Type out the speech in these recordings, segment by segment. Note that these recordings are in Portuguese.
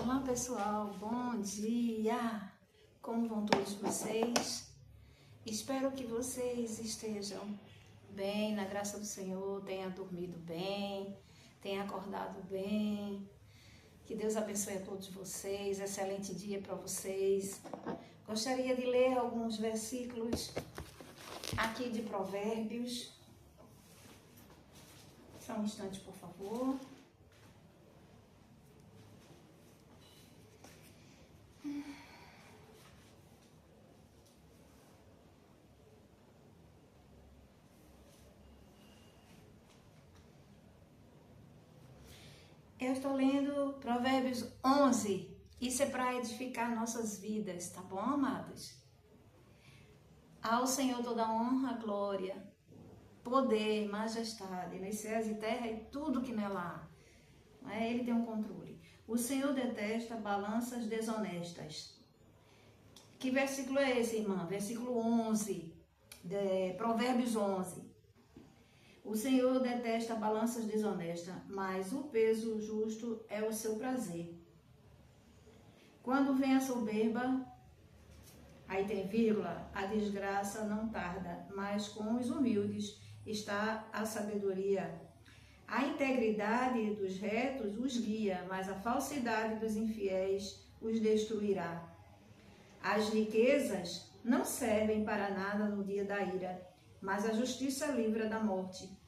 Olá pessoal, bom dia! Como vão todos vocês? Espero que vocês estejam bem, na graça do Senhor, tenham dormido bem, tenham acordado bem. Que Deus abençoe a todos vocês, excelente dia para vocês. Gostaria de ler alguns versículos aqui de Provérbios. Só um instante, por favor. Eu estou lendo Provérbios 11. Isso é para edificar nossas vidas, tá bom, amados? Ao Senhor toda honra, glória, poder, majestade, nos céus e terra e tudo que nela há. Ele tem um controle. O Senhor detesta balanças desonestas. Que versículo é esse, irmã? Versículo 11, Provérbios 11. O Senhor detesta balanças desonestas, mas o peso justo é o seu prazer. Quando vem a soberba, aí tem vírgula, a desgraça não tarda, mas com os humildes está a sabedoria. A integridade dos retos os guia, mas a falsidade dos infiéis os destruirá. As riquezas não servem para nada no dia da ira, mas a justiça livra da morte.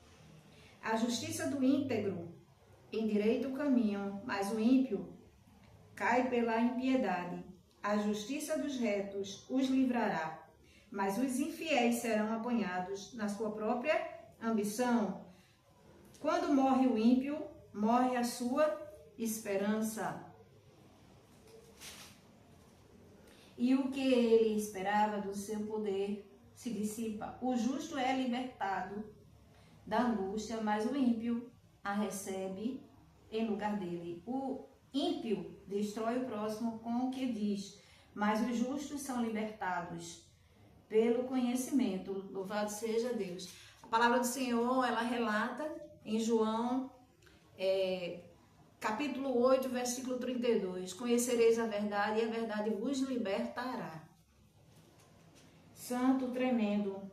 A justiça do íntegro endireita o caminho, mas o ímpio cai pela impiedade. A justiça dos retos os livrará, mas os infiéis serão apanhados na sua própria ambição. Quando morre o ímpio, morre a sua esperança. E o que ele esperava do seu poder se dissipa. O justo é libertado da angústia, mas o ímpio a recebe em lugar dele. O ímpio destrói o próximo com o que diz, mas os justos são libertados pelo conhecimento. Louvado seja Deus. A palavra do Senhor, ela relata em João, capítulo 8, versículo 32. Conhecereis a verdade e a verdade vos libertará. Santo, tremendo.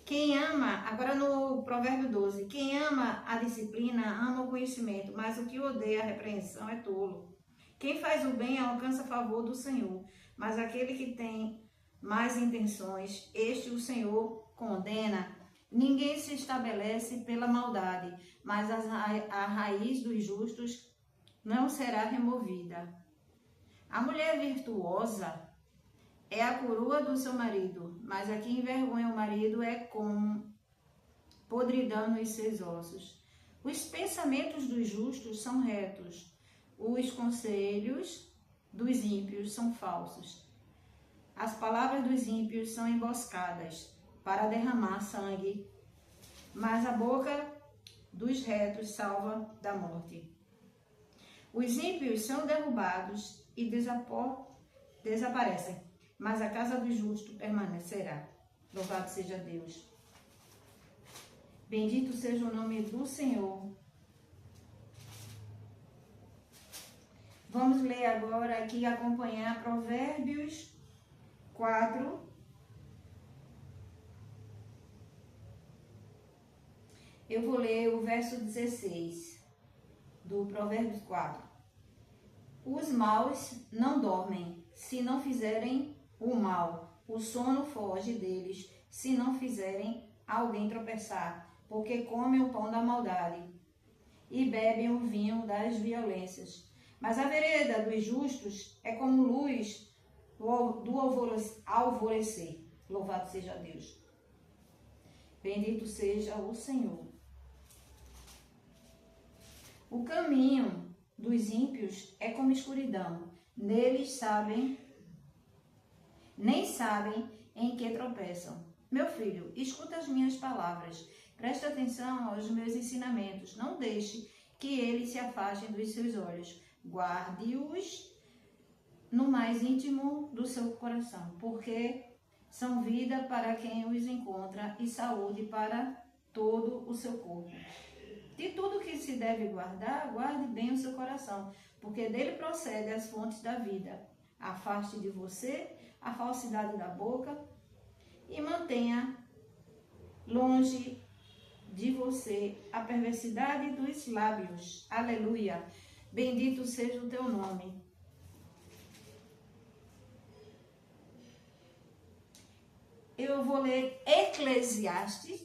Quem ama, agora no Provérbio 12, quem ama a disciplina, ama o conhecimento, mas o que odeia a repreensão é tolo. Quem faz o bem alcança a favor do Senhor, mas aquele que tem más intenções, este o Senhor condena. Ninguém se estabelece pela maldade, mas a raiz dos justos não será removida. A mulher virtuosa é a coroa do seu marido, mas a quem envergonha o marido é como podridão nos seus ossos. Os pensamentos dos justos são retos, os conselhos dos ímpios são falsos. As palavras dos ímpios são emboscadas para derramar sangue, mas a boca dos retos salva da morte. Os ímpios são derrubados e desaparecem, mas a casa do justo permanecerá. Louvado seja Deus. Bendito seja o nome do Senhor. Vamos ler agora aqui, acompanhar Provérbios 4. Eu vou ler o verso 16 do Provérbios 4. Os maus não dormem se não fizerem o mal. O sono foge deles se não fizerem alguém tropeçar, porque comem o pão da maldade e bebem o vinho das violências. Mas a vereda dos justos é como luz do alvorecer. Louvado seja Deus. Bendito seja o Senhor. O caminho dos ímpios é como escuridão. Neles nem sabem em que tropeçam. Meu filho, escuta as minhas palavras. Preste atenção aos meus ensinamentos. Não deixe que eles se afastem dos seus olhos. Guarde-os no mais íntimo do seu coração, porque são vida para quem os encontra e saúde para todo o seu corpo. De tudo que se deve guardar, guarde bem o seu coração, porque dele procedem as fontes da vida. Afaste de você a falsidade da boca e mantenha longe de você a perversidade dos lábios. Aleluia! Bendito seja o teu nome. Eu vou ler Eclesiastes,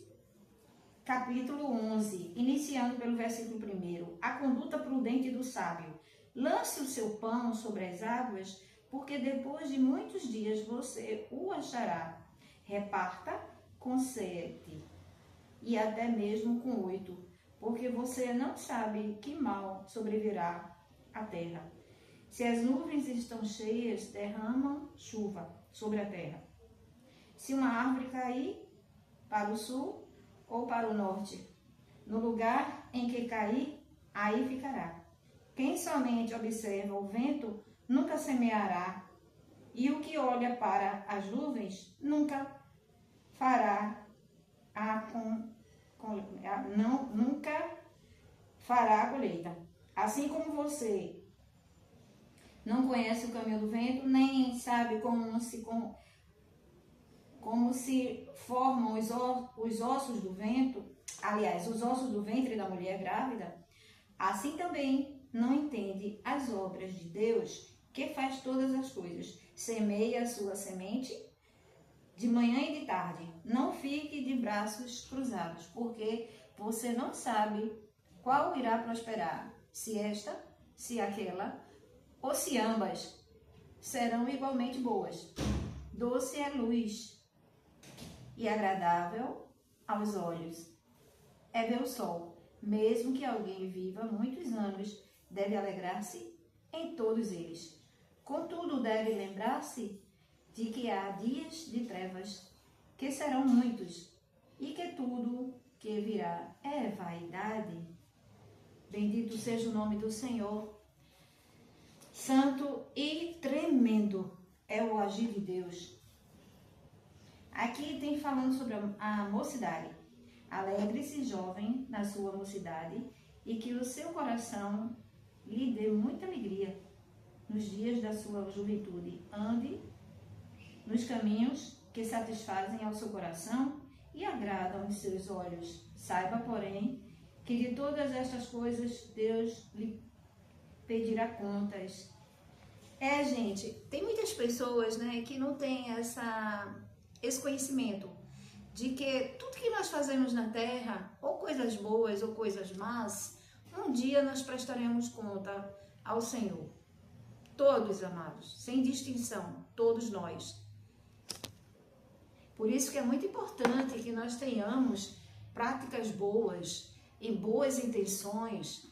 capítulo 11, iniciando pelo versículo 1. A conduta prudente do sábio. Lance o seu pão sobre as águas, porque depois de muitos dias você o achará. Reparta com 7 e até mesmo com 8, porque você não sabe que mal sobrevirá à terra. Se as nuvens estão cheias, derramam chuva sobre a terra. Se uma árvore cair para o sul ou para o norte, no lugar em que cair, aí ficará. Quem somente observa o vento nunca semeará, e o que olha para as nuvens nunca fará nunca fará a colheita. Assim como você não conhece o caminho do vento, nem sabe como se formam os ossos do vento, aliás, os ossos do ventre da mulher grávida, assim também não entende as obras de Deus, que faz todas as coisas. Semeia a sua semente de manhã e de tarde. Não fique de braços cruzados, porque você não sabe qual irá prosperar, se esta, se aquela, ou se ambas serão igualmente boas. Doce é luz e agradável aos olhos é ver o sol. Mesmo que alguém viva muitos anos, deve alegrar-se em todos eles. Contudo, deve lembrar-se de que há dias de trevas, que serão muitos, e que tudo que virá é vaidade. Bendito seja o nome do Senhor. Santo e tremendo é o agir de Deus. Aqui tem falando sobre a mocidade. Alegre-se, jovem, na sua mocidade, e que o seu coração lhe dê muita alegria nos dias da sua juventude. Ande nos caminhos que satisfazem ao seu coração e agradam os seus olhos. Saiba, porém, que de todas estas coisas Deus lhe pedirá contas. Gente, tem muitas pessoas, né, que não têm esse conhecimento de que tudo que nós fazemos na terra, ou coisas boas ou coisas más, um dia nós prestaremos conta ao Senhor. Todos, amados, sem distinção, todos nós. Por isso que é muito importante que nós tenhamos práticas boas e boas intenções,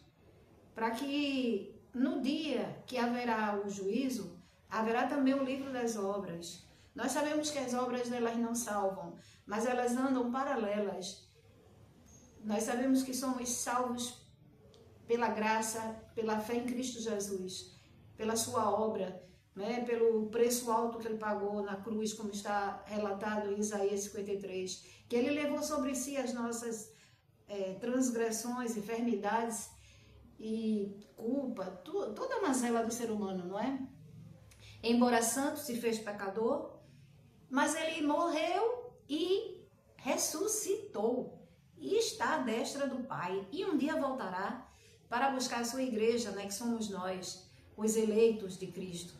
para que no dia que haverá o juízo, haverá também o livro das obras. Nós sabemos que as obras elas não salvam, mas elas andam paralelas. Nós sabemos que somos salvos pela graça, pela fé em Cristo Jesus, pela sua obra, né? Pelo preço alto que ele pagou na cruz, como está relatado em Isaías 53, que ele levou sobre si as nossas transgressões, enfermidades e culpa, toda a mazela do ser humano, não é? Embora santo, se fez pecador, mas ele morreu e ressuscitou e está à destra do Pai, e um dia voltará para buscar a sua igreja, né, que somos nós, os eleitos de Cristo.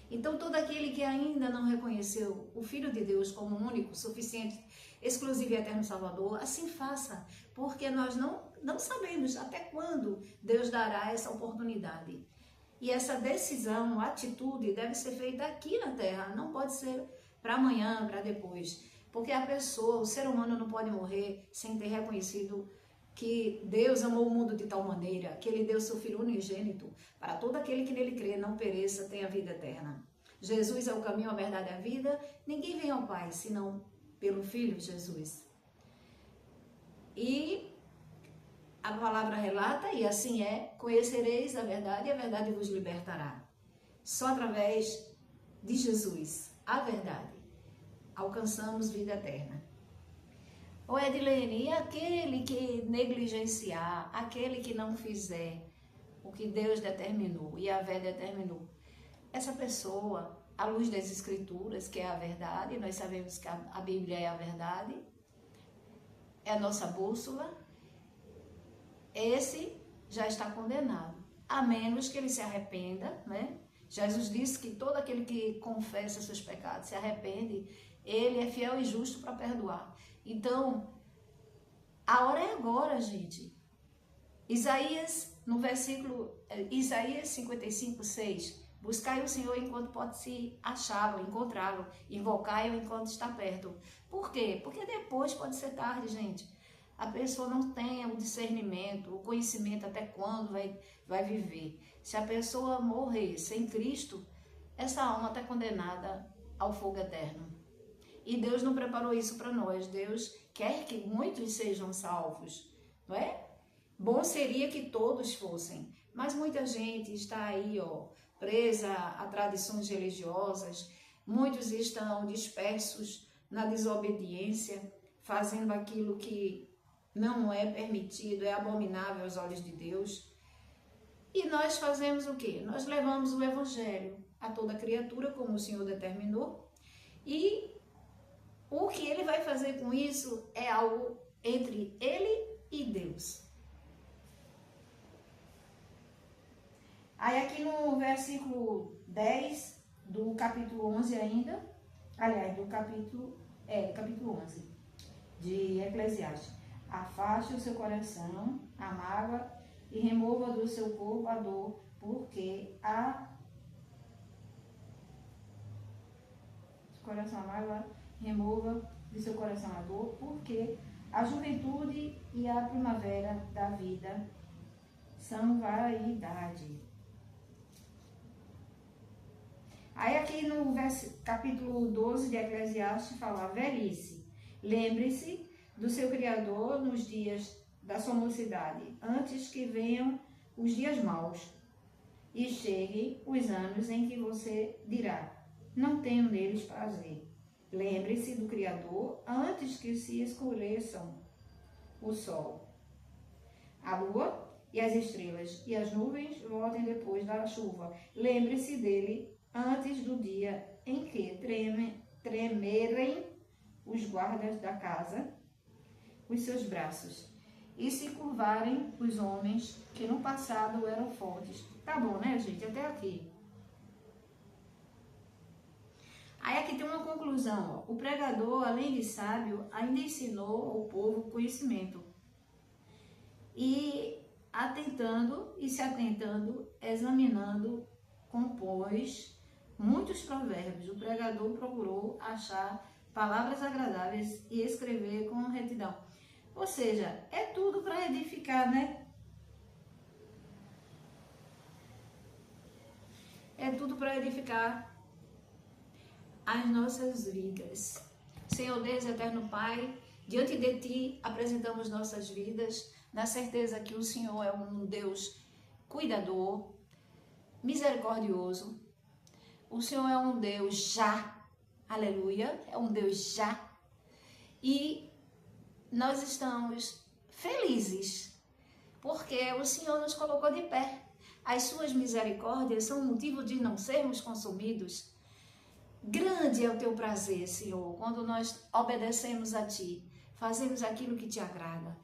Então todo aquele que ainda não reconheceu o Filho de Deus como único, suficiente, exclusivo e eterno Salvador, assim faça, porque nós não sabemos até quando Deus dará essa oportunidade. E essa decisão, atitude, deve ser feita aqui na terra, não pode ser para amanhã, para depois. Porque a pessoa, o ser humano não pode morrer sem ter reconhecido que Deus amou o mundo de tal maneira que ele deu seu Filho unigênito para todo aquele que nele crê, não pereça, tenha vida eterna. Jesus é o caminho, a verdade e a vida. Ninguém vem ao Pai senão pelo Filho Jesus. E a palavra relata, e assim é: conhecereis a verdade vos libertará. Só através de Jesus, a verdade. alcançamos vida eterna. Ô Edilene, e aquele que negligenciar, aquele que não fizer o que Deus determinou e Yahvé determinou, essa pessoa, à luz das Escrituras, que é a verdade, nós sabemos que a Bíblia é a verdade, é a nossa bússola, esse já está condenado, a menos que ele se arrependa, né? Jesus disse que todo aquele que confessa seus pecados, se arrepende, ele é fiel e justo para perdoar. Então, a hora é agora, gente. Isaías 55:6, buscai o Senhor enquanto pode se achá-lo, encontrá-lo, invocai-o enquanto está perto. Por quê? Porque depois pode ser tarde, gente. A pessoa não tem o discernimento, o conhecimento até quando vai viver. Se a pessoa morrer sem Cristo, essa alma está condenada ao fogo eterno. E Deus não preparou isso para nós. Deus quer que muitos sejam salvos, não é? Bom seria que todos fossem, mas muita gente está aí, presa a tradições religiosas. Muitos estão dispersos na desobediência, fazendo aquilo que não é permitido, é abominável aos olhos de Deus. E nós fazemos o quê? Nós levamos o Evangelho a toda criatura, como o Senhor determinou, e o que ele vai fazer com isso é algo entre ele e Deus. Aí aqui no versículo 10 do capítulo 11 ainda, aliás, do capítulo 11 de Eclesiastes. Afaste o seu coração a mágoa e remova do seu corpo a dor, porque remova de seu coração a dor, porque a juventude e a primavera da vida são vaidade. Aí aqui no capítulo 12 de Eclesiastes fala: velhice, lembre-se do seu Criador nos dias da sua mocidade, antes que venham os dias maus e cheguem os anos em que você dirá: não tenho neles prazer. Lembre-se do Criador antes que se escureçam o sol, a lua e as estrelas, e as nuvens voltem depois da chuva. Lembre-se dele antes do dia em que tremerem os guardas da casa, os seus braços, e se curvarem os homens que no passado eram fortes. Tá bom, né, gente? Até aqui. Aí aqui tem uma conclusão, ó. O pregador, além de sábio, ainda ensinou ao povo conhecimento. E se atentando, examinando, compôs muitos provérbios. O pregador procurou achar palavras agradáveis e escrever com retidão. Ou seja, é tudo para edificar, né? É tudo para edificar as nossas vidas. Senhor Deus, eterno Pai, diante de Ti apresentamos nossas vidas, na certeza que o Senhor é um Deus cuidador, misericordioso. O Senhor é um Deus já, aleluia, é um Deus já. E nós estamos felizes, porque o Senhor nos colocou de pé. As suas misericórdias são motivo de não sermos consumidos. Grande é o teu prazer, Senhor, quando nós obedecemos a Ti, fazemos aquilo que Te agrada.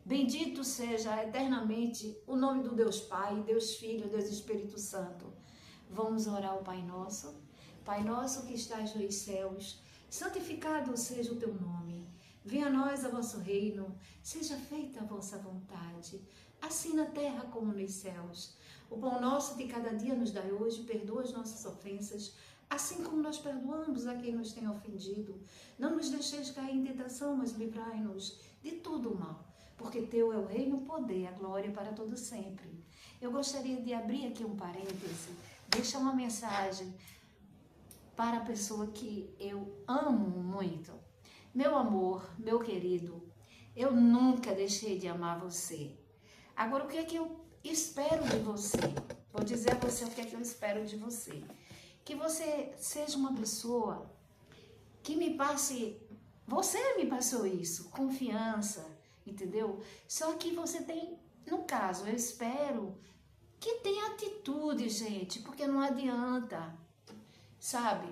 Bendito seja eternamente o nome do Deus Pai, Deus Filho, Deus Espírito Santo. Vamos orar ao Pai Nosso. Pai nosso que estás nos céus, santificado seja o teu nome. Venha a nós o vosso reino, seja feita a vossa vontade, assim na terra como nos céus. O pão nosso de cada dia nos dai hoje, perdoa as nossas ofensas, assim como nós perdoamos a quem nos tem ofendido. Não nos deixeis cair em tentação, mas livrai-nos de todo o mal, porque teu é o reino, o poder, a glória para todo sempre. Eu gostaria de abrir aqui um parêntese, deixar uma mensagem para a pessoa que eu amo muito. Meu amor, meu querido, eu nunca deixei de amar você. Agora, o que é que eu espero de você? Vou dizer a você o que é que eu espero de você. Que você seja uma pessoa que me passe, você me passou isso, confiança, entendeu? Só que você tem, no caso, eu espero que tenha atitude, gente, porque não adianta, sabe?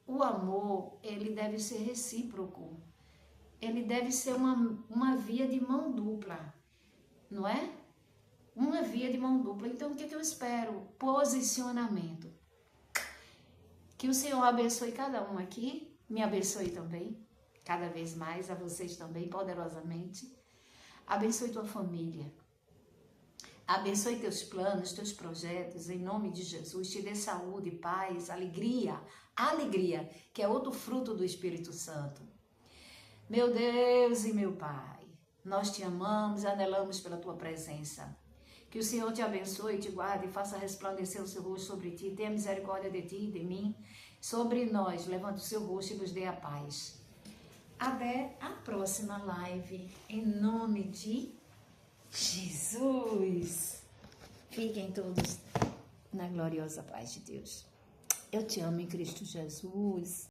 O amor, ele deve ser recíproco, ele deve ser uma via de mão dupla, não é? Uma via de mão dupla. Então, o que eu espero? Posicionamento. Que o Senhor abençoe cada um aqui, me abençoe também, cada vez mais, a vocês também, poderosamente. Abençoe tua família. Abençoe teus planos, teus projetos, em nome de Jesus. Te dê saúde, paz, alegria, que é outro fruto do Espírito Santo. Meu Deus e meu Pai, nós te amamos, anelamos pela tua presença. Que o Senhor te abençoe, te guarde e faça resplandecer o seu rosto sobre ti. Tenha misericórdia de ti e de mim. Sobre nós, levante o seu rosto e nos dê a paz. Até a próxima live, em nome de Jesus. Fiquem todos na gloriosa paz de Deus. Eu te amo em Cristo Jesus.